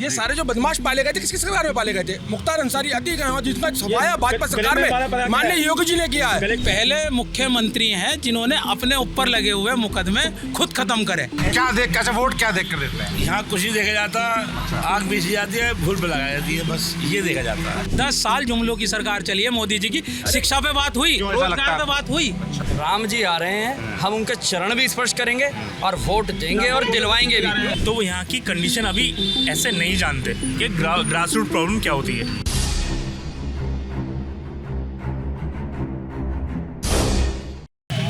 ये सारे जो बदमाश पाले गए थे किस सरकार में पाले गए थे? मुख्तार अंसारी अतीक अहमद जितना सफाया भाजपा सरकार में माननीय योगी जी ने किया है। पहले मुख्यमंत्री हैं जिन्होंने अपने ऊपर लगे हुए मुकदमे खुद खत्म करे। क्या देख कैसे वोट क्या देख कर देते हैं? यहाँ कुछ ही देखा जाता, आग बीसी जाती है, भूल पे लगाई जाती है, बस ये देखा जाता है। 10 साल जुमलों की सरकार चली है मोदी जी की। शिक्षा पे बात हुई, रोजगार पे बात हुई। राम जी आ रहे हैं, हम उनके चरण भी स्पर्श करेंगे और वोट देंगे और दिलवाएंगे भी। तो वो यहाँ की कंडीशन अभी ऐसे नहीं जानते कि ग्रास रूट प्रॉब्लम क्या होती है।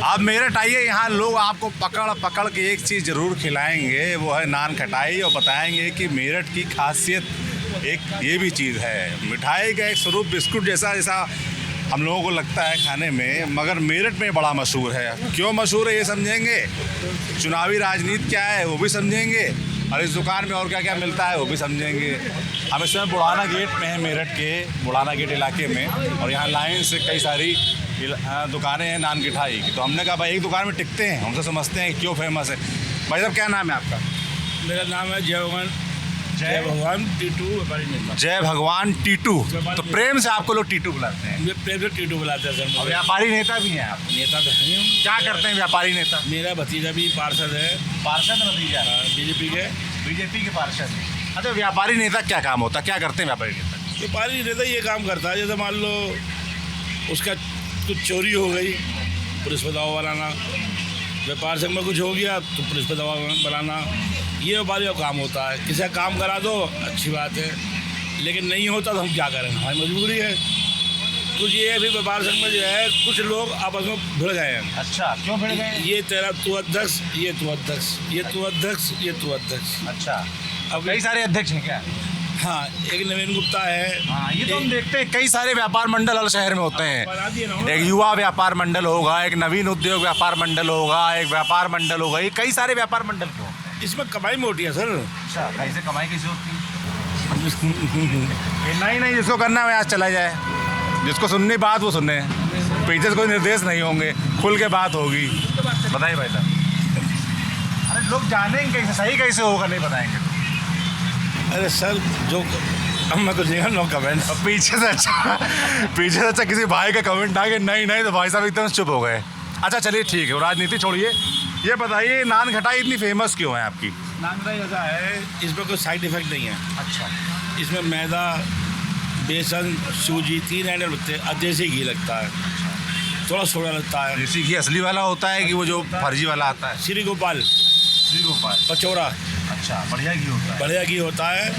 आप मेरठ आइए, यहाँ लोग आपको पकड़ पकड़ के एक चीज़ ज़रूर खिलाएंगे, वो है नान खटाई, और बताएंगे कि मेरठ की खासियत एक ये भी चीज़ है। मिठाई का एक स्वरूप बिस्कुट जैसा जैसा हम लोगों को लगता है खाने में, मगर मेरठ में बड़ा मशहूर है। क्यों मशहूर है ये समझेंगे, चुनावी राजनीति क्या है वो भी समझेंगे, और इस दुकान में और क्या क्या मिलता है वो भी समझेंगे। हम इस समय बुढ़ाना गेट में हैं, मेरठ के बुढ़ाना गेट इलाके में, और यहाँ लाइन से कई सारी दुकानें हैं नान मिठाई की। तो हमने कहा भाई एक दुकान में टिकते हैं, हमसे समझते हैं क्यों फेमस है। भाई साहब क्या नाम है आपका? मेरा नाम है जय भगवान टीटू व्यापारी नेता। जय भगवान टीटू। तो प्रेम से आपको लोग टीटू बुलाते हैं? प्रेम से टीटू बुलाते हैं सर। और व्यापारी नेता भी हैं आप? नेता तो हैं। क्या करते हैं व्यापारी नेता? मेरा भतीजा भी पार्षद है। पार्षद भतीजा? बीजेपी के पार्षद। अच्छा, व्यापारी नेता क्या काम होता है, क्या करते हैं व्यापारी नेता? व्यापारी नेता ये काम करता है, जैसे मान लो उसका कुछ चोरी हो गई, पुलिस पर दबाव बनाना, व्यापार संघ में कुछ हो गया तो पुलिस पर दबाव बनाना, ये व्यापारी का काम होता है। किसी का काम करा दो अच्छी बात है, लेकिन नहीं होता तो हम क्या करें, हमारी मजबूरी है। कुछ ये अभी व्यापार संघ में जो है कुछ लोग आपस में भिड़ गए हैं। अच्छा, क्यों भिड़ गए? ये तेरा तू अध्यक्ष, ये तू अध्यक्ष, ये तू अध्यक्ष, ये तू अध्यक्ष। अच्छा, अब कई सारे अध्यक्ष हैं क्या? हाँ, एक नवीन गुप्ता है। हाँ, ये तो हम देखते हैं कई सारे व्यापार मंडल हर शहर में होते हैं। एक युवा व्यापार मंडल होगा, एक नवीन उद्योग व्यापार मंडल होगा, एक व्यापार मंडल होगा, ये कई सारे व्यापार मंडल क्यों होते हैं? इसमें कमाई मोटी है सर। अच्छा, कैसे कमाई कैसे होती है? नहीं, जिसको करना है आज चला जाए, जिसको सुननी बात वो सुने, पीछे से कोई निर्देश नहीं होंगे, खुल के बात होगी। बताइए भाई साहब। अरे लोग जानेंगे कैसे, सही कैसे होगा नहीं बताएंगे। अरे सर जो मैं कुछ नहीं, नो कमेंट। पीछे से अच्छा किसी भाई का कमेंट आ गया नहीं तो भाई साहब एकदम चुप हो गए। अच्छा चलिए ठीक है, राजनीति छोड़िए, ये बताइए नान खटाई इतनी फेमस क्यों है आपकी? नान खटाई ऐसा है, इसमें कोई साइड इफेक्ट नहीं है। अच्छा, इसमें मैदा, बेसन, सूजी 3 आइटम लगते हैं, देसी घी लगता है, थोड़ा सोडा लगता है। देसी घी असली वाला होता है कि वो जो फर्जी वाला आता है? श्री गोपाल पचौड़ा। अच्छा, बढ़िया घी होता है? बढ़िया घी होता है,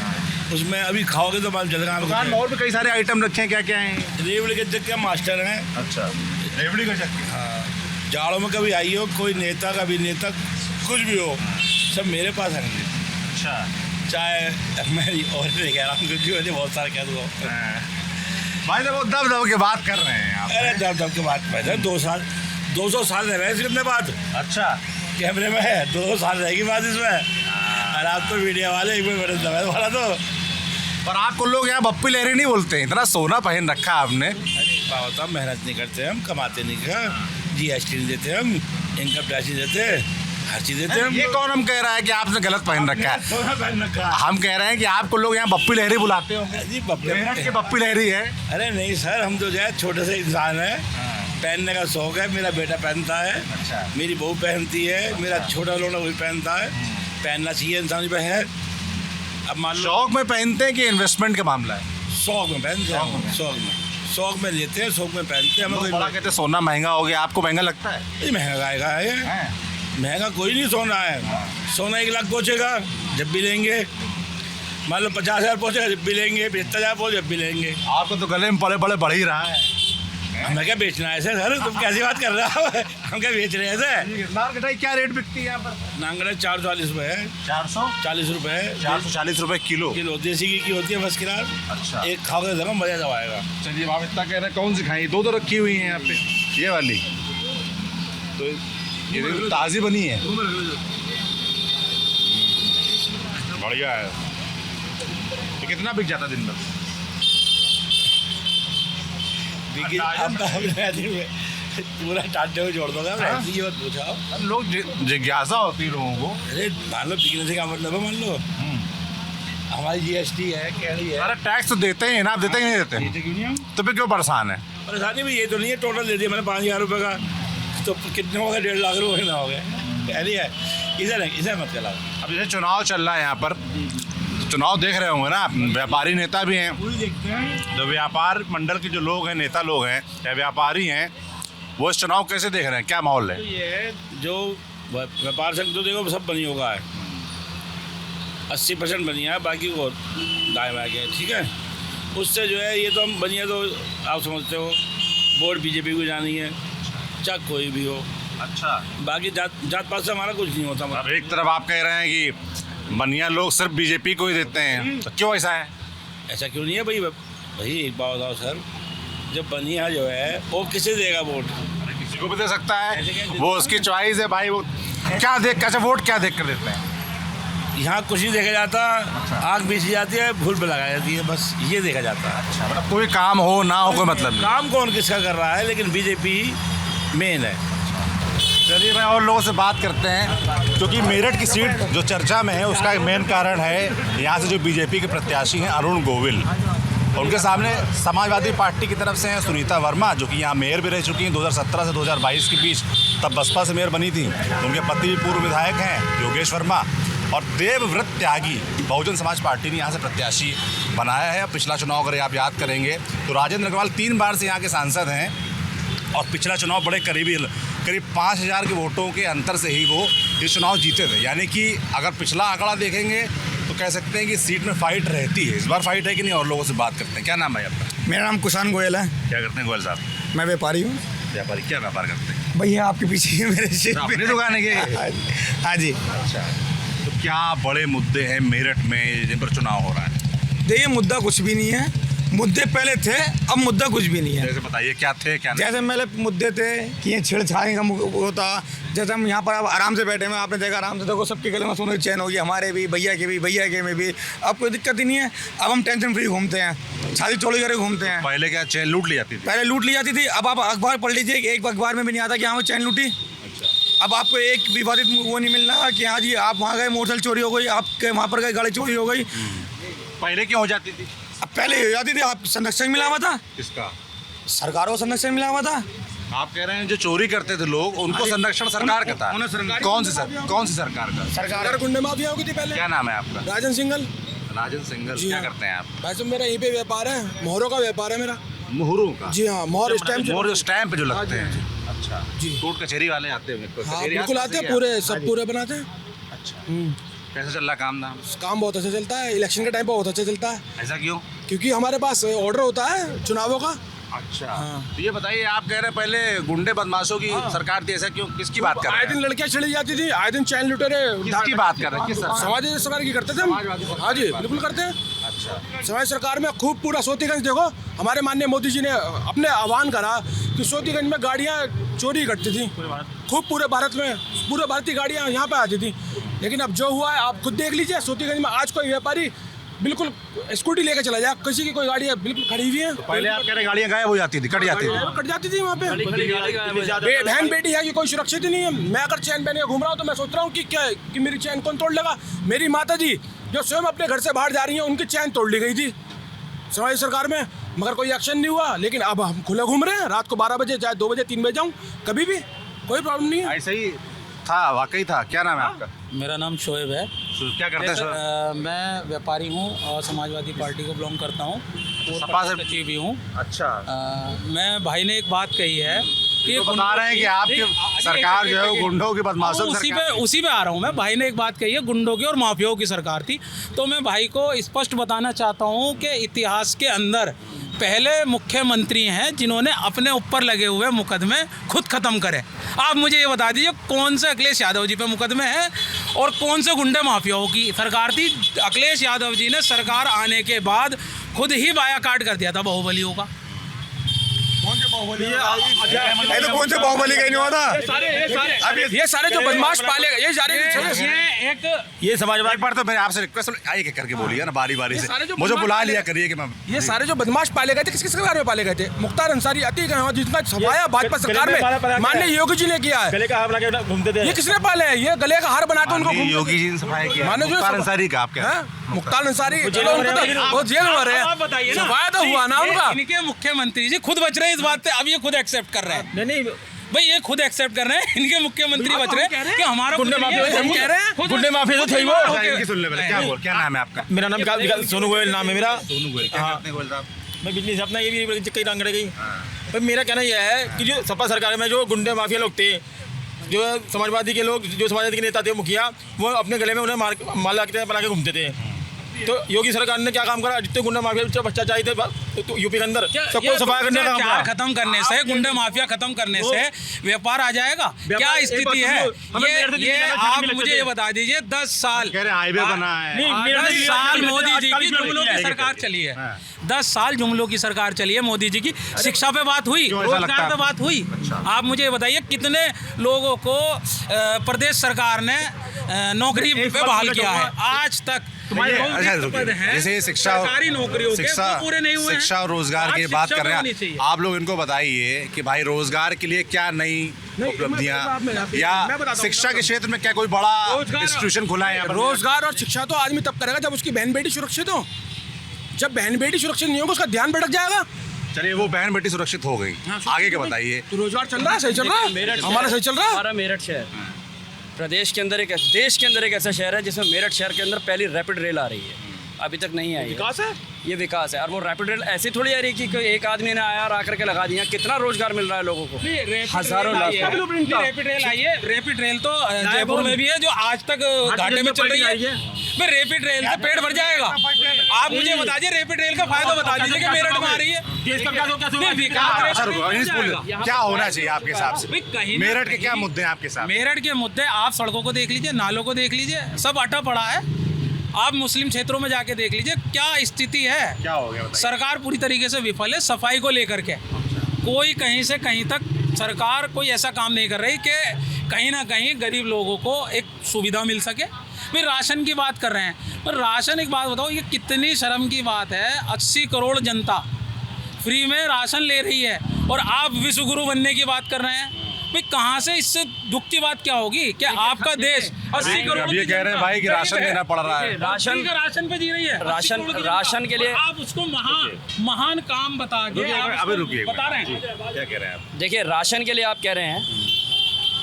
उसमें अभी खाओगे तो मालूम चलेगा। दुकान में और भी कई सारे आइटम रखे हैं, क्या क्या हैं? रेवड़ी के चक्के मास्टर हैं। अच्छा, रेवड़ी का चक्के। हाँ, जाड़ों में कभी आई हो, कोई नेता का भी नेता कुछ भी हो, सब मेरे पास आएंगे। अच्छा, चाहे मैं और नहीं कह रहा हूँ क्योंकि मुझे बहुत सारे कह दूँगा भाई तो वो दब के बात कर रहे हैं आप। अरे दब के बात पैदा 200 साल रह रहे हैं कितने बात। अच्छा, कैमरे में है 200 साल रहेगी बात इसमें। और आप तो मीडिया वाले एक बार दबा वाला तो। पर आपको लोग यहाँ बप्पी लहरी नहीं बोलते हैं, इतना सोना पहन रखा है आपने। होता मेहनत नहीं करते हम, कमाते नहीं का, GST नहीं देते हम, इनकम टैक्स नहीं देते, हर चीज़ देते हम। ये कौन हम कह रहा है कि आपने गलत पहन रखा है? सोना पहन रखा है। हम कह रहे हैं कि आपको लोग यहाँ बप्पी लहरी बुलाते होंगे। जी मेरठ के बप्पी लहरी है। अरे नहीं सर, हम तो जो है छोटे से इंसान है, पहनने का शौक है। मेरा बेटा पहनता है। अच्छा, मेरी बहू पहनती है, मेरा छोटा लोड़ा वही पहनता है। पहनना चाहिए इंसान पे है। अब मान लो शौक में पहनते हैं कि इन्वेस्टमेंट का मामला है? शौक में पहनते हैं, शौक में लेते हैं, शौक में पहनते हैं। लोग बड़ा कहते हैं सोना महंगा हो गया, आपको महंगा लगता है? ये महंगा आएगा है, महंगा कोई नहीं सोना है। सोना 1 लाख पहुँचेगा जब भी लेंगे, मान लो 50,000 पहुँचेगा जब भी लेंगे, 75,000 पहुँचे जब भी लेंगे। आपको तो गले में बड़े बढ़ ही रहा है। हमें क्या बेचना है सर? तुम कैसी बात कर रहे हो? हम क्या बेच रहे हैं सर? नान खटाई क्या रेट बिकती है यहाँ पर? नांगड़ा 440 रुपये है। 440 रुपये? 440 रुपये किलो। देसी घी की होती है फर्स्ट क्लास। अच्छा, एक खाओगे तो मजा जब आएगा। चलिए आप इतना कह रहे हैं, कौन सी खाई? 2 तो रखी हुई हैं यहाँ पे, ये वाली तो ये देखो ताज़ी बनी है, बढ़िया है। ये कितना बिक जाता दिन भर? पूरा टाटे में जोड़ दोगे। ऐसी ये बात पूछा, लोग जिज्ञासा होती है लोगों को। अरे मान लो बिकने से क्या मतलब है? मान लो हमारी जीएसटी है, कैडी है। अरे टैक्स तो देते ही हैं ना, आप देते ही नहीं देते देते क्यों नहीं हम? तो फिर क्यों परेशान है? परेशानी भी ये तो नहीं है, टोटल दे दिया मैंने 5,000 रुपये का, तो कितने हो गए? 1.5 लाख रुपये ना हो गए। कैडी है, इसे मत चला। अब जैसे चुनाव चल रहा है यहाँ पर, चुनाव देख रहे होंगे ना, व्यापारी नेता भी हैं, पूरी देखते हैं। जो व्यापार मंडल के जो लोग हैं, नेता लोग हैं या व्यापारी हैं, वो इस चुनाव कैसे देख रहे हैं, क्या माहौल है? तो ये है जो व्यापार संघ तो देखो सब बनी होगा है, 80% बनी है, बाकी वो दाएँ बाएँ के, ठीक है। उससे जो है ये तो हम बनी है, तो आप समझते हो वोट बीजेपी को जानी है, चाहे कोई भी हो। अच्छा, बाकी जात पात से हमारा कुछ नहीं होता। अब एक तरफ आप कह रहे हैं कि बनिया लोग सिर्फ बीजेपी को ही देते हैं, तो क्यों ऐसा है? ऐसा क्यों नहीं है भाई? भाई एक बात बताओ सर, जब बनिया जो है वो किसे देगा वोट? किसी को भी दे सकता है, वो उसकी चॉइस है भाई। वो क्या देख, कैसे वोट क्या देख कर देते हैं? यहाँ कुछ नहीं देखा जाता, आँख बीची जाती है, भूल पे लगाई जाती है, बस ये देखा जाता है। अच्छा, मतलब कोई काम हो ना हो कोई मतलब नहीं। काम कौन किसका कर रहा है, लेकिन बीजेपी मेन है। चलिए भाई और लोगों से बात करते हैं, क्योंकि मेरठ की सीट जो चर्चा में है उसका एक मेन कारण है यहाँ से जो बीजेपी के प्रत्याशी हैं अरुण गोविल, उनके सामने समाजवादी पार्टी की तरफ से हैं सुनीता वर्मा, जो कि यहाँ मेयर भी रह चुकी हैं 2017 से 2022 के बीच, तब बसपा से मेयर बनी थी। उनके पति भी पूर्व विधायक हैं योगेश वर्मा, और देवव्रत त्यागी बहुजन समाज पार्टी ने यहाँ से प्रत्याशी बनाया है। पिछला चुनाव अगर आप याद करेंगे तो राजेंद्र अग्रवाल 3 बार से यहाँ के सांसद हैं, और पिछला चुनाव बड़े करीब 5,000 के वोटों के अंतर से ही वो ये चुनाव जीते थे। यानी कि अगर पिछला आंकड़ा देखेंगे तो कह सकते हैं कि सीट में फाइट रहती है। इस बार फाइट है कि नहीं, और लोगों से बात करते हैं। क्या नाम है आपका? मेरा नाम कुशान गोयल है। क्या करते हैं गोयल साहब? मैं व्यापारी हूँ। व्यापारी, क्या व्यापार करते हैं? भैया आपके पीछे ही मेरे से अपनी दुकान है क्या? हाँ जी। अच्छा, तो क्या बड़े मुद्दे हैं मेरठ में जिन पर चुनाव हो रहा है? देखिए मुद्दा कुछ भी नहीं है, मुद्दे पहले थे, अब मुद्दा कुछ भी नहीं है। जैसे बताइए क्या थे, क्या नहीं? जैसे पहले मुद्दे थे कि ये छेड़छाड़ी का होता, जैसे हम यहाँ पर अब आराम से बैठे हैं, आपने देखा आराम से, देखो सबके गले में सोने की चैन होगी, हमारे भी, भैया के में भी, अब कोई दिक्कत ही नहीं है। अब हम टेंशन फ्री घूमते हैं, छाती चौड़ी करे घूमते हैं। पहले क्या चैन लूट ली जाती थी? पहले लूट ली जाती थी, अब आप अखबार पढ़ लीजिए, एक अखबार में भी नहीं आता कि हाँ वो चैन लूटी। अब आपको एक विवादित वो नहीं मिल रहा कि हाँ जी आप वहाँ गए मोटरसाइकिल चोरी हो गई, आपके वहाँ पर गए गाड़ी चोरी हो गई। पहले क्यों हो जाती थी? अब पहले हो जाती थी, आप संरक्षण मिला हुआ था, किसका? सरकार को संरक्षण मिला हुआ था। आप कह रहे हैं जो चोरी करते थे लोग उनको संरक्षण सरकार का था? कौन सी सरकार का? सरकार गुंडे माफिया होगी थी पहले। क्या नाम है आपका? राजन सिंघल। राजन सिंघल। जी क्या हाँ। करते हैं आप? भाई साहब मेरा यहीं पे व्यापार है, मोहरों का व्यापार है मेरा। मोहरों का? जी हाँ, मोहर स्टैम्प। मोहर जो स्टैम्प जो लगते हाँ जी, हैं। अच्छा जी। कोर्ट कचहरी वाले आते होंगे? हाँ बिल्कुल आते हैं, पूरे सब पूरे बनाते हैं। अच्छा, कैसा चल रहा काम धाम? काम बहुत अच्छा चलता है, इलेक्शन के टाइम पर बहुत अच्छा चलता है, ऐसा क्यों? क्योंकि हमारे पास ऑर्डर होता है चुनावों का। अच्छा, हाँ। तो ये बताइए, आप कह रहे हैं पहले गुंडे बदमाशों की सरकार थी, ऐसा क्यों? किसकी बात कर रहे आए हैं? दिन लड़कियां छड़ी जाती थी, आए दिन चैन लुटेरे। किसकी बात कर रहे हैं? किस सरकार? समाज सरकार की करते थे हम। हाँ जी बिल्कुल करते हैं। अच्छा, समाज सरकार में खूब पूरा सोतीगंज देखो, हमारे माननीय मोदी जी ने अपने आह्वान करा कि सोतीगंज में गाड़ियाँ चोरी करती थी, खूब पूरे भारत में, पूरे भारतीय गाड़ियाँ यहाँ पे आती थी। लेकिन अब जो हुआ है आप खुद देख लीजिए, सोतीगंज में आज कोई व्यापारी बिल्कुल स्कूटी लेकर चला जाए, किसी की कोई गाड़ियाँ बिल्कुल खड़ी हुई है। पहले आप कह रहे गाड़ियाँ गायब हो जाती थी, कट जाती थी? कट जाती थी वहाँ पे। बहन बेटी है कि कोई सुरक्षित ही नहीं है। मैं अगर चैन पहने घूम रहा हूँ तो मैं सोच रहा हूँ कि क्या कि मेरी चैन कौन तोड़ लेगा। मेरी माता जी जो स्वयं अपने घर से बाहर जा रही हैं, उनकी चैन तोड़ ली गई थी समाज सरकार में, मगर कोई एक्शन नहीं हुआ। लेकिन अब हम खुले घूम रहे हैं, रात को 12 बजे चाहे 2 बजे 3 बजे जाऊँ, कभी भी कोई प्रॉब्लम नहीं है। ऐसा ही था, वाकई था। क्या नाम है आपका? मेरा नाम शोएब है। क्या करते हैं सर? मैं व्यापारी हूँ और समाजवादी पार्टी को बिलोंग करता हूँ, सपा से सचिव भी हूँ। अच्छा, मैं भाई ने एक बात कही है कि तो बता रहे हैं कि आपकी सरकार जो है वो गुंडों की बदमाशों की सरकार थी। उसी पे आ रहा हूँ मैं। भाई ने एक बात कही है, गुंडों की और माफियाओं की सरकार थी। तो मैं भाई को स्पष्ट बताना चाहता हूँ कि इतिहास के अंदर पहले मुख्यमंत्री हैं जिन्होंने अपने ऊपर लगे हुए मुकदमे खुद खत्म करे। आप मुझे ये बता दीजिए कौन से अखिलेश यादव जी पे मुकदमे हैं और कौन से गुंडे माफियाओं की सरकार थी? अखिलेश यादव जी ने सरकार आने के बाद खुद ही बाया काट कर दिया था बाहुबलियों का। कौन से ये तो कौन से बाहुबली का ही नहीं हुआ था। अब ये सारे जो बदमाश पाले गए, ये समाजवादी एक बार तो मेरे आपसे रिक्वेस्ट आई करके बोलिए ना बारी बारी से, सारे जो मुझे बदमाश बुला पाले लिया करिए कि मैं ये सारे जो बदमाश पाले गए थे किस बारे में पाले गए थे? मुख्तार अंसारी, अतीक अहमद, जिसका सफाया भाजपा सरकार में माननीय योगी जी ने किया है। घूमते थे ये किसने पाले हैं? ये गले का हार बना के उनको माननीय योगी जी ने सफाया किया। मानो जो मुख्तार सब- अंसारी का आप क्या हैं? मुख्तार अंसारी चलो उनको तो वो जेल में रहे आप बताइए ना, सफाया तो हुआ ना उनका। इनके मुख्यमंत्री जी खुद बच रहे हैं इस बात पे, अब ये खुद एक्सेप्ट कर रहे हैं। नहीं भाई ये खुद एक्सेप्ट कर रहे हैं, इनके मुख्यमंत्री बच रहे हैं कि हमारा गुंडे कुछ नहीं माफिया है। हम कह रहे हैं गुंडे माफिया तो थे ही वो। अच्छा, इनकी सुन ले पहले, क्या नाम है आपका? मेरा नाम सोनू गोयल नाम है मेरा। सोनू गोयल। क्या करते हैं गोयल साहब? मैं बिजनेस अपना ये भी कई रंग गई। पर मेरा कहना यह है कि जो सपा सरकार में जो गुंडे माफिया लोग थे, जो समाजवादी के लोग, जो समाजवादी के नेता थे, मुखिया, वो अपने गले में उन्हें माला बना के घूमते थे। तो योगी सरकार ने क्या काम करा? जितने गुंडा माफिया बच्चा चाहिए थे तो यूपी के अंदर सबको सफाया करने का काम क्या करा। खत्म करने से, गुंडे माफिया खत्म करने से व्यापार आ जाएगा? क्या स्थिति है ये आप मुझे ये बता दीजिए। 10 साल कह रहे हैं हाईवे बना है। 10 साल मोदी जी की जुमलों की सरकार चली है। 10 साल जुमलों की सरकार चली है मोदी जी की। शिक्षा पे बात हुई, क्यों ऐसा लगता रोजगार है पे बात हुई। आप मुझे ये बताइए कितने लोगों को प्रदेश सरकार ने नौकरी पे बहाल किया है आज तक? अच्छा रुकिए, जैसे शिक्षा सरकारी नौकरियों के वो पूरे नहीं हुए हैं। शिक्षा और रोजगार आज की बात शिक्षा कर रहे होनी हैं चाहिए। आप लोग इनको बताइए कि भाई रोजगार के लिए क्या नई उपलब्धियां मैं या बताता हूँ, शिक्षा के क्षेत्र में क्या कोई बड़ा इंस्टीट्यूशन खुला है यहाँ पर? रोजगार और शिक्षा तो आदमी तब करेगा जब उसकी बहन बेटी सुरक्षित हो। जब बहन बेटी सुरक्षित नहीं होगा उसका ध्यान भटक जाएगा। चलिए वो बहन बेटी सुरक्षित हो गई, आगे क्या बताइए? तो रोजगार चल रहा है, सही चल रहा है, हमारा सही चल रहा है। हमारा मेरठ शहर प्रदेश के अंदर देश के अंदर एक ऐसा शहर है जिसमें मेरठ शहर के अंदर पहली रैपिड रेल आ रही है, अभी तक नहीं आई है। विकास है। ये विकास है। और वो रैपिड रेल ऐसी थोड़ी आ रही है कि कोई एक आदमी ने आया और आकर के लगा दिया। कितना रोजगार मिल रहा है लोगों को? हजारों लाख। रैपिड रेल आई है। रैपिड रेल तो जयपुर में भी है जो आज तक घाटे में चल रही है। फिर रैपिड रेल से पेट भर जाएगा। आप मुझे बता दीजिए रैपिड रेल का फायदा बता दीजिए कि मेरठ में आ रही है। नहीं, विकास सर, क्या होना चाहिए आपके हिसाब से? भाई कहीं ना मेरठ के क्या कहीं- मुद्दे हैं आपके साथ? मेरठ के मुद्दे आप सड़कों को देख लीजिए, नालों को देख लीजिए, सब अटा पड़ा है। आप मुस्लिम क्षेत्रों में जाके देख लीजिए क्या स्थिति है। क्या हो गया बताइए? सरकार पूरी तरीके से विफल है सफाई को लेकर के। कोई कहीं से कहीं तक सरकार कोई ऐसा काम नहीं कर रही कि कहीं ना कहीं गरीब लोगों को एक सुविधा मिल सके। फिर राशन की बात कर रहे हैं, पर राशन एक बात बताओ, ये कितनी शर्म की बात है। 80 करोड़ जनता फ्री में राशन ले रही है और आप विश्व गुरु बनने की बात कर रहे हैं। भाई कहाँ से, इससे दुख की बात क्या होगी? क्या आपका देश 80 करोड़ अब ये कह रहे हैं भाई कि राशन देना पड़ रहा है। राशन पे जी रही है। 80 करोड़ की राशन के लिए आप उसको महान काम बता के आप अभी रुकिए, बता रहे हैं। क्या कह रहे हैं आप? देखिए, राशन के लिए आप कह रहे हैं,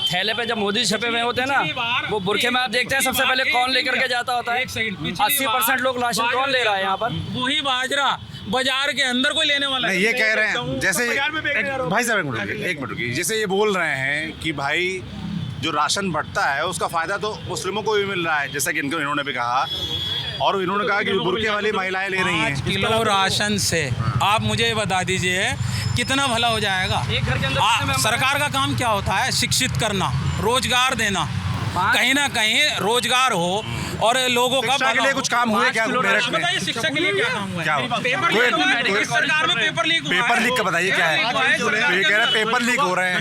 थैले पे जब मोदी छपे हुए होते हैं ना, वो बुरखे में आप देखते हैं सबसे पहले कौन लेकर के जाता होता है? एक सेकंड, 80% लोग राशन कौन ले रहा है यहाँ पर? वही बाजरा बाजार के अंदर कोई लेने वाला नहीं, ये कह रहे हैं जैसे भाई साहब एक मिनट रुकिए, जैसे ये बोल रहे हैं कि भाई जो राशन बढ़ता है उसका फायदा तो मुस्लिमों को भी मिल रहा है, जैसा कि इन्होंने भी कहा, और इन्होंने कहा कि बुरके वाली महिलाएं ले रही 5 हैं। किलो राशन से आप मुझे बता दीजिए कितना भला हो जाएगा? एक घर के अंदर कितने मेंबर सरकार का काम क्या होता है? शिक्षित करना, रोजगार देना, कहीं ना कहीं रोजगार हो और लोगों का शिक्षा के लिए कुछ काम हुए क्या मेरठ में? बताइए शिक्षा के लिए क्या काम हुआ है? क्या हुआ? पेपर लीक हुआ है, इस सरकार में पेपर लीक हुआ है। पेपर लीक का बताइए क्या है? तो ये कह रहे हैं पेपर लीक हो रहे हैं।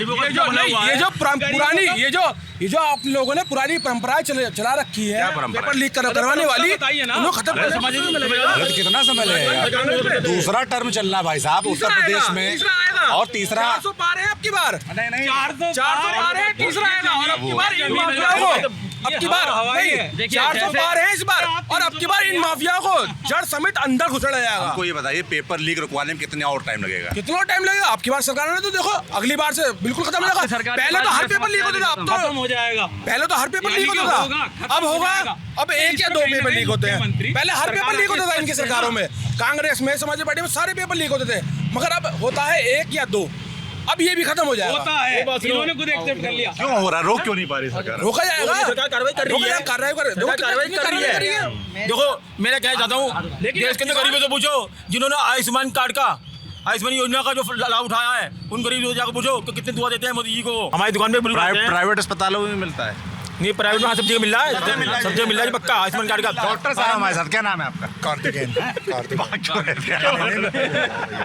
ये जो आप लोगों ने पुरानी परंपराएं चला रखी है, क्या परंपरा? पेपर लीक करवाने वाली, बताइए ना। उन्हें खत्म करना। अरे तो कितना समय लगेगा? दूसरा टर्म चलना भाई साहब उत्तर प्रदेश में, और तीसरा 400 पार है आपकी बार, नहीं 400 पार है, तीसरा आएगा, और अब की बार इन माफियाओं को, अब की बार नहीं 400 पार है इस बार, और अब की बार इन माफियाओं को जड़ समेत अंदर घुसड़ा जाएगा। हमको ये बताइए पेपर लीक रुकवाने में कितने और टाइम लगेगा? कितना टाइम लगेगा? आपकी बार सरकार ने तो देखो अगली बार से बिल्कुल खत्म हो जाएगा। पहले तो हर पेपर लीक होता था, अब खत्म तो हो जाएगा। पहले तो हर पेपर लीक होता था, अब होगा, अब 1 या 2 पेपर लीक होते हैं। पहले हर पेपर लीक होता था इनकी सरकारों में, कांग्रेस में, समाजवादी पार्टी में सारे पेपर लीक होते थे, मगर अब होता है 1 या 2। अब ये भी खत्म हो जाएगा। होता है, इन्होंने खुद एक्सेप्ट कर लिया। क्यों हो रहा है? रोक क्यों नहीं पा रही सरकार? रोका जाएगा, सरकार कार्रवाई कर रही है। कार्रवाई कर रही है। देखो मैं क्या चाहता हूँ, देश के अंदर गरीबों से पूछो जिन्होंने आयुष्मान कार्ड का, आयुष्मान योजना का जो लाभ उठाया है, उन गरीब लोगों को पूछो कि कितने दुआ देते हैं मोदी जी को। हमारी दुकान पे प्राइवेट अस्पतालों में मिलता है। नहीं प्राइवेट में सब जगह मिल रहा है, सब जगह मिल रहा है पक्का आयुष्मान कार्ड का। डॉक्टर साहब हमारे साथ, क्या नाम है आपका? कार्तिकेयन।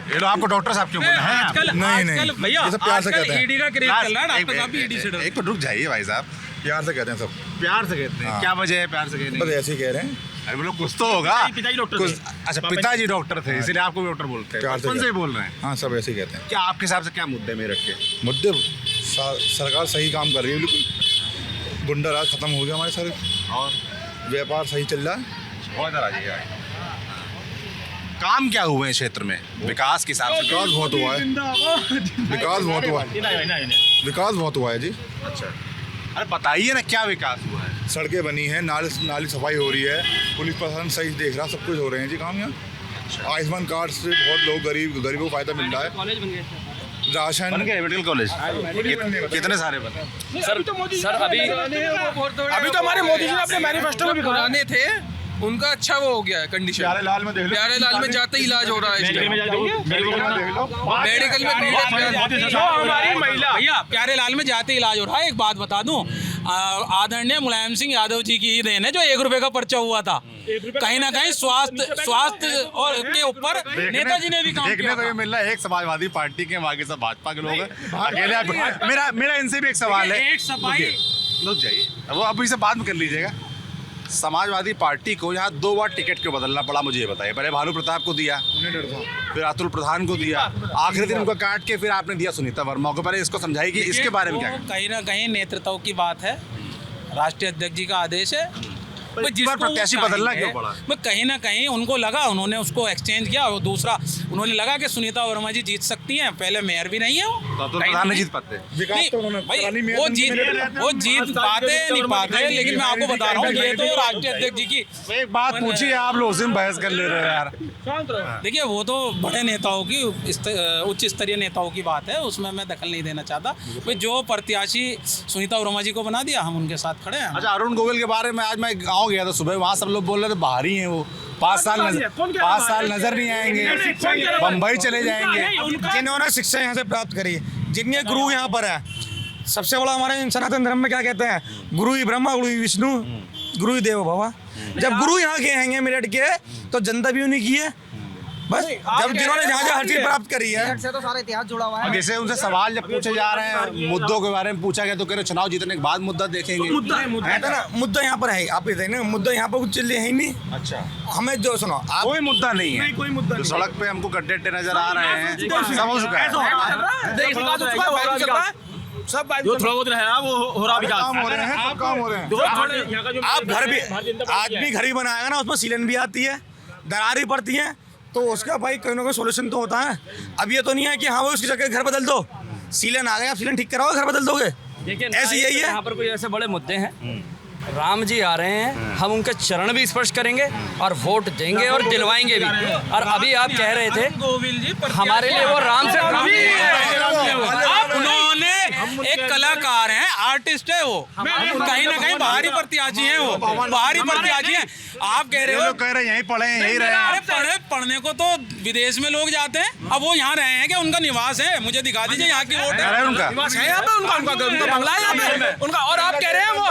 ये लोग आपको डॉक्टर साहब क्यों बोल रहे हैं? आजकल भैया ये सब प्यार से कहते हैं। ईडी का क्रेज चल रहा है, डॉक्टर साहब भी ईडी से डरते हैं। एक मिनट रुक जाइए भाई साहब, प्यार से कहते हैं सब, प्यार से कहते हैं, क्या वजह है प्यार से कहने बस की? ऐसे ही कह रहे हैं। अरे वो लोग कुछ तो होगा। पिताजी डॉक्टर कुछ थे। अच्छा, पिताजी डॉक्टर थे इसलिए आपको भी डॉक्टर बोलते हैं, प्यार से बचपन से ही कहते बोल रहे हैं। हाँ, सब ऐसे ही कहते हैं। क्या आपके हिसाब से क्या मुद्दे मेरठ के? मुद्दे सरकार सही काम कर रही है बिल्कुल, गुंडा राज खत्म हो गया हमारे सर, और व्यापार सही चल रहा है। बहुत इधर आ जाइए। काम क्या हुए हैं क्षेत्र में विकास के हिसाब से? विकास बहुत हुआ है, विकास बहुत हुआ है, विकास बहुत हुआ है जी। अच्छा, अरे बताइए ना क्या विकास हुआ है? सड़कें बनी हैं, नाली सफाई हो रही है, पुलिस प्रशासन सही देख रहा, सब कुछ हो रहे हैं जी काम यहाँ। आयुष्मान कार्ड से बहुत लोग गरीबों को फायदा मिल रहा है। कॉलेज बन गए राशन बन गए मेडिकल कॉलेज? कितने सारे बने? सर अभी अभी तो हमारे मोदी जी ने अपने मैनिफेस्टो में भी कहा पुराने थे, उनका अच्छा वो हो गया है कंडीशन। प्यारे लाल में देख लो, प्यारे लाल में जाते ही इलाज हो रहा है इस टाइम। मेडिकल में भीड़ जो हमारी महिला भैया प्यारे लाल में जाते इलाज हो रहा है। एक बात बता दूं, आदरणीय मुलायम सिंह यादव जी की ही देन है जो 1 रुपए का पर्चा हुआ था। कहीं ना कहीं स्वास्थ्य और के ऊपर नेताजी ने भी काम देखने किया को ये था। मिल रहा है, एक समाजवादी पार्टी के, बाकी सब भाजपा के लोग हैं। अकेले मेरा इनसे भी एक सवाल है। एक सफाई रुक जाइए, वो अभी से बाद में कर लीजिएगा। समाजवादी पार्टी को यहाँ 2 बार टिकट क्यों बदलना पड़ा, मुझे ये बताइए। पहले भानु प्रताप को दिया, फिर अतुल प्रधान को दिया, आखिरी दिन उनको काट के फिर आपने दिया सुनीता वर्मा को। पहले इसको समझाइए कि इसके बारे में क्या वो कहीं ना कहीं नेतृत्व की बात है, राष्ट्रीय अध्यक्ष जी का आदेश है। इस बार प्रत्याशी बदलना क्यों पड़ा? कहीं ना कहीं उनको लगा, उन्होंने उसको एक्सचेंज किया और दूसरा उन्होंने लगा कि सुनीता वर्मा जी जीत सकती हैं। पहले मेयर भी नहीं है वो, तो अतुल प्रधान नहीं जीत पाते? नहीं, भाई वो जीत पाते नहीं पाते, लेकिन मैं आपको बता रहा हूँ ये तो राष्ट्रीय अध्यक्ष जी की एक बात पूछिए, आप लोग उसी में बहस कर ले रहे हो यार। देखिए वो तो बड़े नेताओं की उच्च स्तरीय नेताओं की बात है, उसमें मैं दखल नहीं देना चाहता। भाई जो प्रत्याशी सुनीता वर्मा जी को बना दिया, हम उनके साथ खड़े हैं। अच्छा, अरुण गोविल के बारे में आज मैं गाँव गया था सुबह, वहाँ सब लोग बोल रहे थे बाहरी हैं वो, 5 साल नजर नहीं आएंगे, बम्बई चले जाएंगे। जिन्होंने शिक्षा यहाँ से प्राप्त करी, जिनके गुरु यहाँ पर है। सबसे बड़ा हमारे सनातन धर्म में क्या कहते हैं, गुरु ही ब्रह्मा, गुरु ही विष्णु, गुरु ही देव भवा। जब गुरु यहाँ के हैं मेरठ के, तो जनता भी उन्हीं की है। बस जब जिन्होंने जहाँ हर चीज प्राप्त करी है, से तो सारा इतिहास जुड़ा हुआ है। अब जैसे उनसे सवाल जब पूछे जा रहे हैं, मुद्दों के बारे में पूछा गया तो कह रहे चुनाव जीतने के बाद मुद्दा देखेंगे। है तो ना, मुद्दा यहाँ पर है, आप ये देखना, मुद्दा यहाँ पर कुछ चल है ही नहीं। अच्छा, हमें जो सुनो आप, कोई मुद्दा नहीं है, कोई मुद्दा जो सड़क पे हमको गड्ढे नजर आ रहे हैं, सब हो चुका है। सब जो थोड़ा बहुत रहा वो हो रहा विकास, काम हो रहे हैं, सब काम हो रहे हैं। आप घर भी, आदमी घर भी बनाएगा ना, उसमें सीलन भी आती है, दरार भी पड़ती है, तो उसका भाई कहीं ना कोई सोल्यूशन तो होता है। अब ये तो नहीं है कि हाँ वो उसकी जगह घर बदल दो, सीलन आ गए, आप सीलन ठीक कराओ, घर बदल दोगे। देखिए ऐसे यही है। यहाँ पर कोई ऐसे बड़े मुद्दे हैं, राम जी आ रहे हैं, हम उनके चरण भी स्पर्श करेंगे और वोट देंगे और दिलवाएंगे भी। और अभी आप कह रहे थे गोविल जी हमारे लिए वो राम से उन्होंने एक कलाकार हैं, आर्टिस्ट है वो, कहीं ना कहीं बाहरी प्रत्याशी हैं, वो बाहरी प्रत्याशी हैं। आप कह रहे हो, कह रहे यहीं पढ़े हैं, यहीं रहे। अरे पढ़ने को तो विदेश में लोग जाते हैं, अब वो यहाँ रहे हैं क्या, उनका निवास है, मुझे दिखा दीजिए यहाँ की वोट है उनका निवास है यहाँ पे, उनका बंगला है यहाँ पे उनका। और आप कह रहे हैं वो,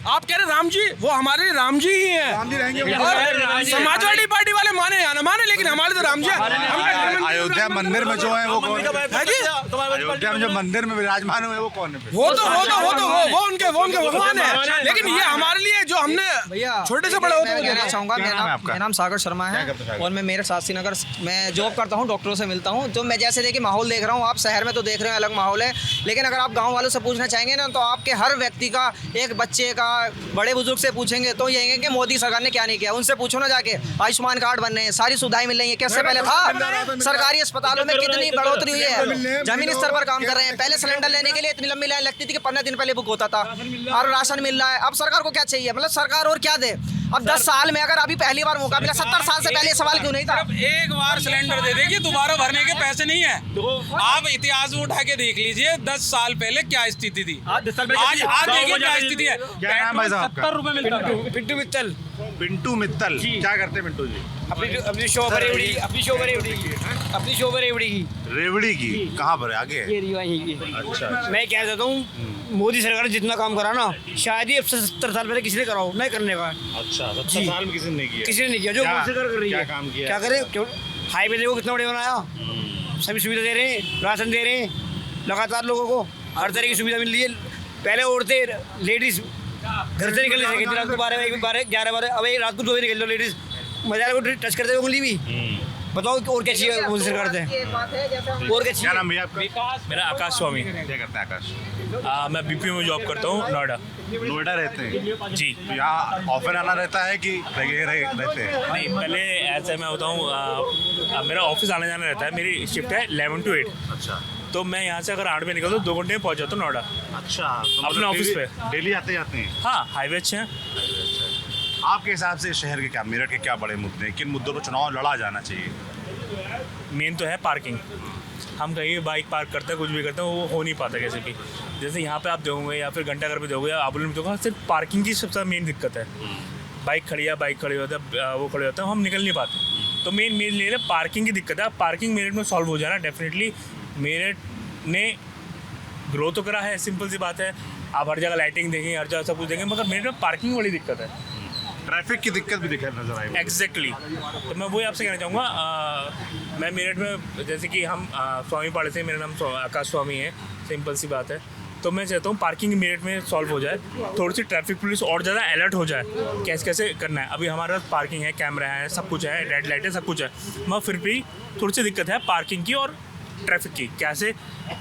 आप कह रहे हैं राम जी, वो हमारे राम जी ही हैं। और समाजवादी पार्टी वाले माने या ना माने, लेकिन हमारे तो राम जी हैं। अयोध्या मंदिर में जो है वो कौन है? जी, अयोध्या में जो मंदिर में विराजमान हुए वो कौन है? वो उनके भगवान है, लेकिन ये हमारे लिए जो हमने छोटे से बड़े होते हुए कहना चाहूँगा, क्या नाम है आपका? मेरा नाम सागर शर्मा है और मैं मेरठ शास्त्री नगर मैं जॉब करता हूँ, डॉक्टरों से मिलता हूँ। तो मैं जैसे देखिए माहौल देख रहा हूँ, आप शहर में तो देख रहे हैं अलग माहौल है, लेकिन अगर आप गाँव वालों से पूछना चाहेंगे ना, तो आपके हर व्यक्ति का, एक बच्चे का, बड़े बुजुर्ग से पूछेंगे तो ये कि मोदी सरकार ने क्या नहीं किया। उनसे पूछो ना जाके, आयुष्मान कार्ड बन रहे हैं, सारी सुविधाएं मिल रही है। कैसे पहले था सरकारी अस्पतालों में कितनी बढ़ोतरी हुई है, जमीनी स्तर पर काम कर रहे हैं। पहले सिलेंडर लेने के लिए इतनी लंबी लाइन लगती थी कि 15 दिन पहले बुक होता था, और राशन मिल रहा है। अब सरकार को क्या चाहिए, मतलब सरकार और क्या दे। अब 10 साल में अगर अभी पहली बार मौका मिला, 70 साल से पहले सवाल क्यों नहीं था। एक बार सिलेंडर दे देगी, दोबारा भरने के पैसे नहीं है। आप इतिहास में उठा के देख लीजिए, 10 साल पहले क्या स्थिति थी, आज देखिए क्या स्थिति है। क्या नाम है साहब आपका? 70 रुपए मिलता था। पिंटू मित्तल। पिंटू मित्तल, क्या करते हैं पिंटू जी? अपनी शोभरे उड़ी की रेवड़ी की कहाँ पर है आगे? ये रही वहीं की। अच्छा मैं कह देता हूँ मोदी सरकार ने जितना काम करा ना शायद ही अब से 70 साल पहले किसी ने कराओ नहीं करने का। अच्छा 70 साल में किसी ने नहीं किया? किसी ने नहीं किया जो क्या- मोदी सरकार कर रही क्या है। काम किया? क्या करे क्यों हाईवे देखो कितना बड़े बनाया, सभी सुविधा दे रहे हैं, राशन दे रहे हैं लगातार लोगों को, हर तरह की सुविधा मिल रही है। पहले औरतें लेडीज घर से निकल नहीं सकती रात को 11 अब रात को 2 बजे निकल लो लेडीज मजा को टच करते हुए उंगली भी। बताओ और क्या चाहिए मोदी सरकार से, और क्या क्या चाहिए? नाम भैया आपका? मेरा आकाश स्वामी। क्या करते हैं आकाश? मैं बीपीओ में जॉब करता हूँ, नोएडा। नोएडा रहते हैं? जी तो यहाँ ऑफर आना रहता है कि रहते हैं? नहीं, पहले ऐसा मैं बताऊँ, मेरा ऑफिस आने जाना रहता है। मेरी शिफ्ट है 11 to 8। अच्छा तो मैं यहाँ से अगर 8 बजे निकलता हूँ 2 घंटे में पहुँच जाता हूँ नोएडा। अच्छा तो अपने ऑफिस पे डेली आते जाते हैं? हाँ, हाईवे अच्छे हैं। आपके हिसाब से शहर के क्या, मेरठ के क्या बड़े मुद्दे हैं? किन मुद्दों पर चुनाव लड़ा जाना चाहिए? मेन तो है पार्किंग। हम कहीं भी बाइक पार्क करते हैं, कुछ भी करते हैं, वो हो नहीं पाता कैसे भी। जैसे यहाँ पे आप देखोगे या फिर घंटाघर पे देखोगे या आबुल में देखोगे, सिर्फ पार्किंग की सबसे मेन दिक्कत है। बाइक खड़ी है, बाइक खड़ी होता है, वो खड़े होते हैं, हम निकल नहीं पाते। तो मेन ले पार्किंग की दिक्कत है। पार्किंग मेरठ में सॉल्व हो जाना डेफिनेटली। मेरठ ने ग्रो तो करा है, सिंपल सी बात है। आप हर जगह लाइटिंग देखेंगे, हर जगह सब कुछ देखेंगे, मगर मेरठ में पार्किंग बड़ी दिक्कत है। ट्रैफिक की दिक्कत भी दिखाई नजर आई। एग्जैक्टली तो मैं वही आपसे कहना चाहूँगा। मैं मेरठ में जैसे कि हम स्वामी पाड़े से, मेरा नाम आकाश स्वामी है, सिंपल सी बात है। तो मैं चाहता हूँ पार्किंग मेरठ में सॉल्व हो जाए, थोड़ी सी ट्रैफिक पुलिस और ज़्यादा अलर्ट हो जाए कैसे कैसे करना है। अभी हमारे पास पार्किंग है, कैमरा है, सब कुछ है, रेड लाइट है, सब कुछ है, मगर फिर भी थोड़ी सी दिक्कत है पार्किंग की और ट्रैफिक की। कैसे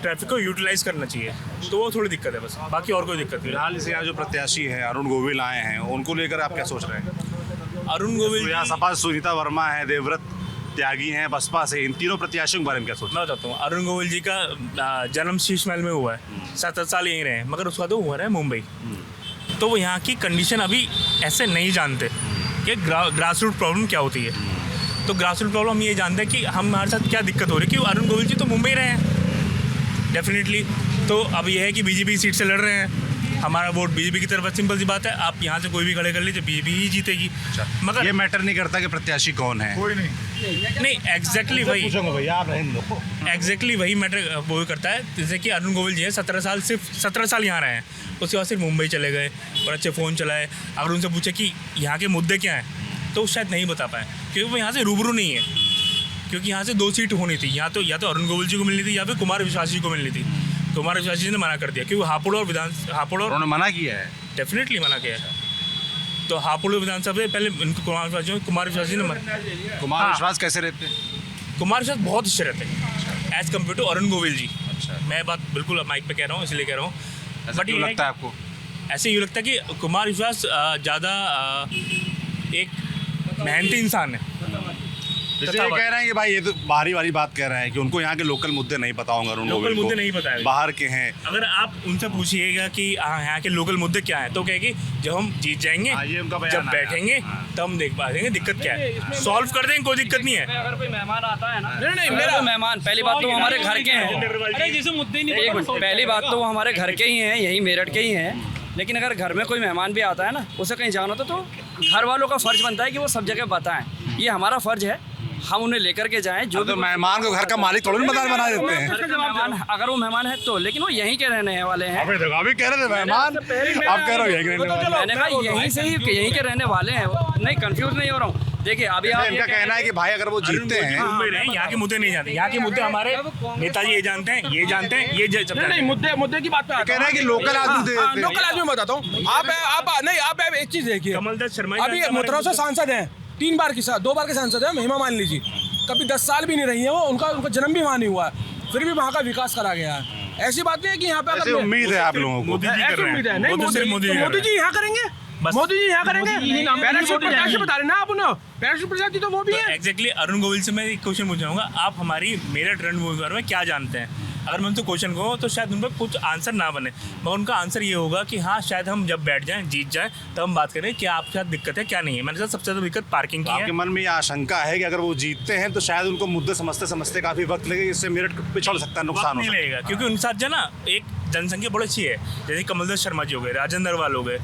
ट्रैफिक को यूटिलाइज करना चाहिए, तो वो थोड़ी दिक्कत है बस, बाकी और कोई दिक्कत नहीं। फिलहाल इसे यहाँ जो प्रत्याशी हैं अरुण गोविल आए हैं, उनको लेकर आप क्या सोच रहे हैं? अरुण गोविल तो यहाँ सपा सुनीता वर्मा है, देवव्रत त्यागी हैं बसपा से, इन तीनों प्रत्याशियों के बारे में क्या सोच रहे मैं बताता हूँ। अरुण गोविल जी का जन्म शीश महल में हुआ है, 7 साल यहीं रहे, मगर उसका तो हुआ है मुंबई। तो वो यहाँ की कंडीशन अभी ऐसे नहीं जानते कि ग्रास रूट प्रॉब्लम क्या होती है। तो ग्रास रूट प्रॉब्लम हम ये जानते हैं कि हमारे साथ क्या दिक्कत हो रही है, कि अरुण गोविल जी तो मुंबई रहे हैं डेफिनेटली। तो अब ये है कि बीजेपी सीट से लड़ रहे हैं, हमारा वोट बीजेपी की तरफ। सिंपल सी बात है, आप यहाँ से कोई भी खड़े कर लीजिए, बीजेपी ही जीतेगी। मगर ये मैटर नहीं करता कि प्रत्याशी कौन है? कोई नहीं, एग्जैक्टली वही भैया आप रहने दो। एग्जैक्टली वही मैटर वो करता है। जैसे कि अरुण गोविल जी है, 17 साल, सिर्फ 17 साल यहाँ रहे हैं, उसके बाद सिर्फ मुंबई चले गए और अच्छे फ़ोन चलाए। अगर उनसे पूछे कि यहाँ के मुद्दे क्या हैं, तो शायद नहीं बता पाए, क्योंकि वो यहाँ से रूबरू नहीं है। क्योंकि यहाँ से 2 सीट होनी थी, या तो अरुण गोविल जी को मिलनी थी या फिर कुमार विश्वास जी को मिलनी थी। कुमार विश्वास जी ने मना कर दिया, क्योंकि हापुड़ और उन्होंने मना किया है? डेफिनेटली मना किया है। तो हापुड़ विधानसभा से पहले उनको कुमार विश्वास जी ने कुमार हाँ। विश्वास कैसे रहते हैं? कुमार विश्वास बहुत अच्छे रहते हैं as compare to Arun Govil ji. अच्छा, मैं बात बिल्कुल माइक पे कह रहा हूँ, इसलिए कह रहा हूँ। ऐसा क्यों लगता है आपको? ऐसे यूँ लगता है कि कुमार विश्वास ज़्यादा एक मेहनती इंसान है। जैसे ये कह रहे हैं कि भाई ये तो बाहरी वाली बात कह रहे हैं कि उनको यहाँ के लोकल मुद्दे नहीं पता होंगे, अरुण लोकल गोविल को। मुद्दे नहीं पता है। बाहर के हैं। अगर आप उनसे पूछिएगा कि यहाँ के लोकल मुद्दे क्या हैं, तो कहेगी जब हम जीत जाएंगे, ये उनका बयान जब आया। बैठेंगे तब हम देख पाएंगे दिक्कत क्या है, सॉल्व कर देंगे, कोई दिक्कत नहीं है। अगर कोई मेहमान आता है ना, नहीं, मेरा मेहमान पहली बात तो हमारे घर के हैं। अरे जैसे मुद्दे नहीं एक मिनट, पहली बात तो वो हमारे घर के ही हैं, यही मेरठ के ही हैं। लेकिन अगर घर में कोई मेहमान भी आता है ना, उसे कहीं जाना तो घर वालों का फ़र्ज़ बनता है कि वो सब जगह बताएं। ये हमारा फ़र्ज़ है, हम उन्हें लेकर के जाएं। जो तो मेहमान को घर का मालिक थोड़ी बना देते हैं। घर का मेहमान, अगर वो मेहमान है तो, लेकिन वो यहीं के रहने वाले हैं। अभी कह रहे थे मेहमान, आप कह रहे हो यहीं के रहने वाले। मैंने कहा यहीं के रहने वाले हैं। नहीं, कंफ्यूज नहीं हो रहा हूँ। देखिए अभी आप इनका कहना है कि भाई अगर वो जीतते हैं, मुंबई रहे, यहाँ के मुद्दे नहीं जानते। यहाँ के मुद्दे हमारे नेताजी ये जानते हैं, ये जानते हैं, ये नहीं, मुद्दे की बात पे कह रहे हैं कि लोकल आदमी लोकल आदमी में बताता हूँ। आप एक चीज देखिए, कमलदत्त शर्मा अभी मुतरौसा सांसद हैं, 2 बार के सांसद हैं, महिमा मान लीजिए, कभी 10 साल भी नहीं रही है वो, उनका जन्म भी वहाँ नहीं हुआ है, फिर भी वहाँ का विकास करा गया है। ऐसी बात नहीं है कि यहाँ पे ऐसी उम्मीद है आप लोगों को? मोदी जी कर रहे हैं। उम्मीद है नहीं, मोदी जी मोदी जी यहाँ करेंगे, मोदी जी यहाँ करेंगे। पैराशूट प्रत्याशी बता रहे ना आप उन्हें, पैराशूट प्रत्याशी तो वो भी है। एग्जैक्टली अरुण गोविल से मैं एक क्वेश्चन पूछूंगा, आप हमारी मेरठ रणभूमि के बारे में क्या जानते हैं? अगर मैं उनसे क्वेश्चन कहूँ तो शायद उन पर कुछ आंसर ना बने, मगर उनका आंसर ये होगा कि हाँ, शायद हम जब बैठ जाएं, जीत जाएं, तब हम बात करें कि आपके साथ दिक्कत है क्या नहीं है। मेरे साथ सबसे ज़्यादा दिक्कत पार्किंग की है। आपके मन में ये आशंका है कि अगर वो जीतते हैं तो शायद उनको मुद्दे समझते काफी वक्त लगेगा, इससे मेरठ पिछड़ सकता है, नुकसान हो नहीं सकता लगेगा, क्योंकि उनके साथ जो है ना एक जनसंख्या बड़ी अच्छी है। जैसे कमलदत्त शर्मा जी हो गए, राजेंद्र अग्रवाल हो गए,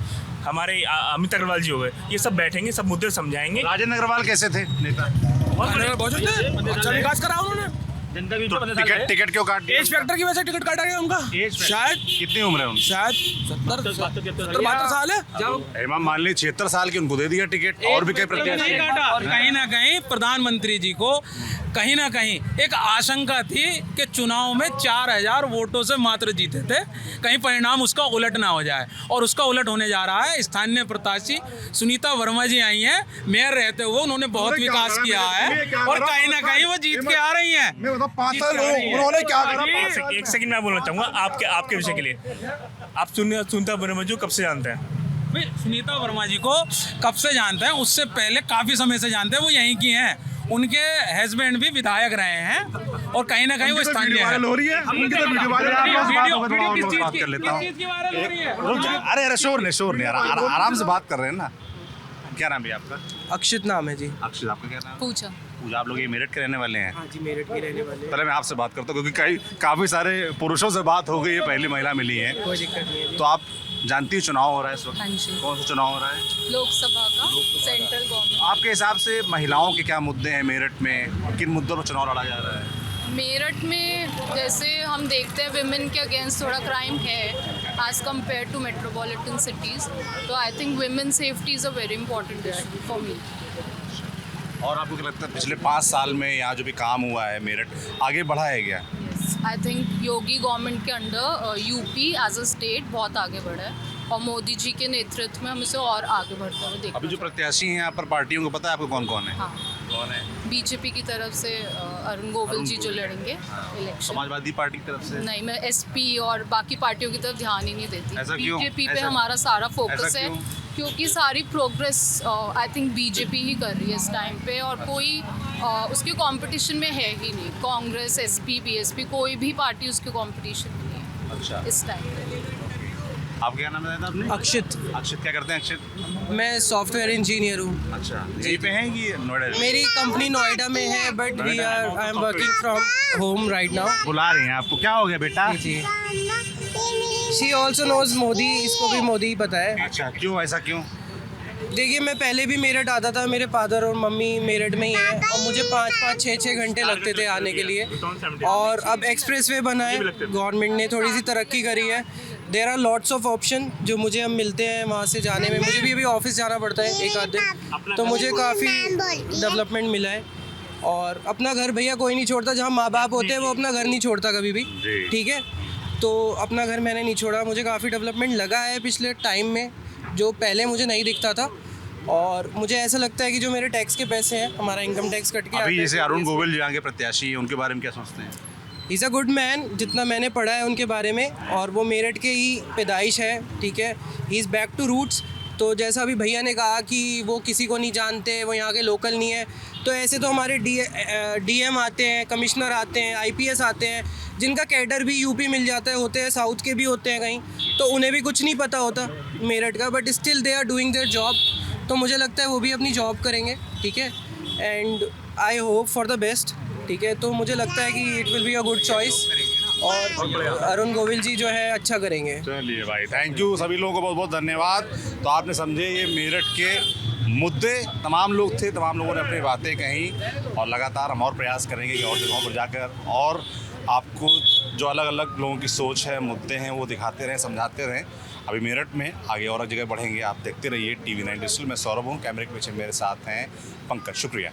हमारे अमित अग्रवाल जी हो गए, ये सब बैठेंगे, सब मुद्दे समझाएंगे। राजेंद्र अग्रवाल कैसे थे नेता? बहुत अच्छा विकास करा उन्होंने। तो टिकट क्यों काट दिया? एज फैक्टर की वजह से टिकट काटा गया उनका। शायद कितनी उम्र है उनकी? शायद 70-72 साल है। इमाम मान ली 76 साल की, उनको दे दिया टिकट। और भी कई प्रत्याशी और कहीं ना कहीं प्रधानमंत्री जी को कहीं ना कहीं एक आशंका थी कि चुनाव में 4000 वोटों से मात्र जीते थे, कहीं परिणाम उसका उलट ना हो जाए, और उसका उलट होने जा रहा है। स्थानीय प्रत्याशी सुनीता वर्मा जी आई हैं, मेयर रहते हुए उन्होंने बहुत विकास किया है, और कहीं ना कहीं वो जीत के आ रही हैं। उन्होंने क्या करा? एक सेकंड मैं बोलना चाहूँगा आपके विषय के लिए। आप सुनीता वर्मा जी को कब से जानते हैं? भाई सुनीता वर्मा जी को कब से जानते हैं? उससे पहले काफ़ी समय से जानते हैं, वो यहीं की हैं। उनके हस्बैंड भी विधायक रहे हैं, और कहीं ना कहीं वो स्थानीय है। हो रही है उनकी तो वीडियो किस बात चीज़ कर लेता हूँ। की वायरल हो रही है? अरे शोर नहीं आराम से बात कर रहे हैं ना। क्या नाम है आपका? अक्षित नाम है जी। अक्षित, आपका क्या नाम है? पूछा। पूजा, आप लोग ये मेरठ के रहने वाले हैं? हाँ जी, मेरठ के रहने वाले। पहले मैं आपसे बात करता हूँ, क्योंकि काफ़ी सारे पुरुषों से बात हो गई है, पहली महिला मिली है। कोई दिक्कत नहीं है। तो आप जानती हो चुनाव हो रहा है इस वक्त? हाँ जी। कौन सा चुनाव हो रहा है? लोकसभा का, सेंट्रल गवर्नमेंट। आपके हिसाब से महिलाओं के क्या मुद्दे हैं मेरठ में? किन मुद्दों पर चुनाव लड़ा जा रहा है? मेरठ में जैसे हम देखते हैं विमेन के अगेंस्ट थोड़ा क्राइम है as compare to metropolitan cities, तो I think women safety is a very important issue for me. और आपको क्या लगता है पिछले 5 साल में यहाँ जो भी काम हुआ है मेरठ आगे बढ़ा है क्या? आई थिंक योगी गवर्नमेंट के under UP as a state बहुत आगे बढ़ा है, और मोदी जी के नेतृत्व में हम इसे और आगे बढ़ते हुए देखते अभी जो प्रत्याशी हैं यहाँ पर पार्टियों को पता है आपको कौन कौन है? हाँ, कौन है? बीजेपी की तरफ से अरुण गोविल जी जो लड़ेंगे इलेक्शन। समाजवादी पार्टी की तरफ से? नहीं, मैं एसपी और बाकी पार्टियों की तरफ ध्यान ही नहीं देती। ऐसा क्यों? बीजेपी पे ऐसा- हमारा सारा फोकस ऐसा है, क्यों? क्योंकि सारी प्रोग्रेस आई थिंक बीजेपी ही कर रही है इस टाइम पे, और कोई उसके कंपटीशन में है ही नहीं। कांग्रेस, एसपी, बीएसपी, कोई भी पार्टी उसके कंपटीशन में नहीं है अच्छा, इस टाइम पे। आपका क्या नाम बताया था आपने? अक्षित। अक्षित, क्या करते हैं अक्षित? मैं सॉफ्टवेयर इंजीनियर हूँ। अच्छा, यहीं पे हैं कि नोएडा? मेरी कंपनी नोएडा में है, but I am working from home right now. बुला रही हैं आपको, क्या हो गया बेटा? जी, शी ऑल्सो नोज मोदी, इसको भी मोदी ही पता है। अच्छा, क्यों, ऐसा क्यों? देखिए, मैं पहले भी मेरठ आता था, मेरे फादर और मम्मी मेरठ में ही हैं, और मुझे 5-5, 6-6 घंटे लगते थे आने के लिए। और अब एक्सप्रेसवे बना है, गवर्नमेंट ने थोड़ी सी तरक्की करी है। There are lots of option जो मुझे अब मिलते हैं वहाँ से जाने में। मुझे भी अभी ऑफिस जाना पड़ता है एक आध दिन, तो मुझे काफ़ी डेवलपमेंट मिला है। और अपना घर भैया कोई नहीं छोड़ता, जहाँ माँ बाप होते हैं वो अपना घर नहीं छोड़ता कभी भी, ठीक है? तो अपना घर मैंने नहीं छोड़ा। मुझे काफ़ी डेवलपमेंट लगा है पिछले टाइम में, जो पहले मुझे नहीं दिखता था। और मुझे ऐसा लगता है कि जो मेरे टैक्स के पैसे हैं, हमारा इनकम टैक्स कट के अभी जैसे अरुण गोविल जी आगे प्रत्याशी हैं, उनके बारे में क्या सोचते हैं? इज़ अ गुड मैन, जितना मैंने पढ़ा है उनके बारे में, और वो मेरठ के ही पैदाइश है, ठीक है? He is back to roots. तो जैसा अभी भैया ने कहा कि वो किसी को नहीं जानते, वो यहाँ के लोकल नहीं है, तो ऐसे तो हमारे डीएम आते हैं, कमिश्नर आते हैं, आईपीएस आते हैं, जिनका कैडर भी यूपी मिल जाता है, होते हैं साउथ के भी होते हैं कहीं, तो उन्हें भी कुछ नहीं पता होता मेरठ का, but still they are doing their job. तो मुझे लगता है वो भी अपनी जॉब करेंगे, ठीक है? And I hope for the best, ठीक है? तो मुझे लगता है कि it will be a good choice, और अरुण गोविल जी जो है अच्छा करेंगे। चलिए भाई, थैंक यू, सभी लोगों को बहुत बहुत धन्यवाद। तो आपने समझे ये मेरठ के मुद्दे, तमाम लोग थे, तमाम लोगों ने अपनी बातें कही, और लगातार हम और प्रयास करेंगे कि और जगहों पर जाकर और आपको जो अलग अलग लोगों की सोच है, मुद्दे हैं, वो दिखाते रहें, समझाते रहें। अभी मेरठ में आगे और जगह बढ़ेंगे, आप देखते रहिए TV9 डिजिटल। मैं सौरभ हूँ, कैमरे के पीछे मेरे साथ हैं पंकज। शुक्रिया।